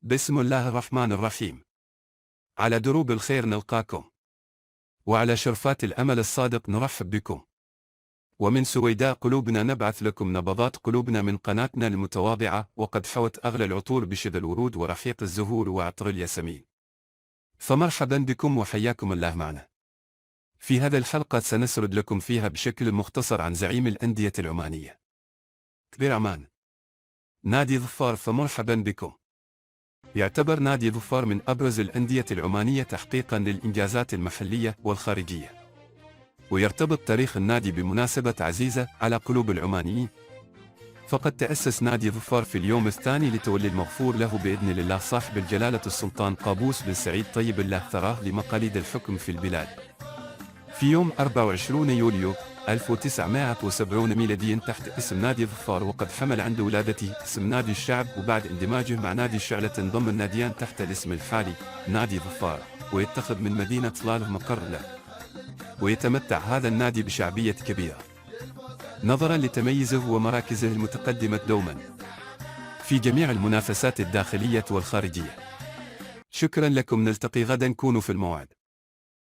بسم الله الرحمن الرحيم. على دروب الخير نلقاكم، وعلى شرفات الأمل الصادق نرحب بكم، ومن سويداء قلوبنا نبعث لكم نبضات قلوبنا من قناتنا المتواضعة، وقد حوت أغلى العطور بشذا الورود ورحيق الزهور وعطر الياسمين. فمرحبا بكم وحياكم الله معنا. في هذه الحلقة سنسرد لكم فيها بشكل مختصر عن زعيم الأندية العمانية كبير عمان، نادي ظفار. فمرحبا بكم. يعتبر نادي ظفار من أبرز الأندية العمانية تحقيقا للإنجازات المحلية والخارجية، ويرتبط تاريخ النادي بمناسبة عزيزة على قلوب العمانيين. فقد تأسس نادي ظفار في اليوم الثاني لتولي المغفور له بإذن الله صاحب الجلالة السلطان قابوس بن سعيد طيب الله ثراه لمقاليد الحكم في البلاد في يوم 24 يوليو 1970 ميلاديا تحت اسم نادي ظفار، وقد حمل عند ولادته اسم نادي الشعب، وبعد اندماجه مع نادي الشعلة انضم الناديان تحت الاسم الحالي نادي ظفار، ويتخذ من مدينة صلالة مقر له. ويتمتع هذا النادي بشعبية كبيرة نظرا لتميزه ومراكزه المتقدمة دوما في جميع المنافسات الداخلية والخارجية. شكرا لكم، نلتقي غدا، كونوا في الموعد.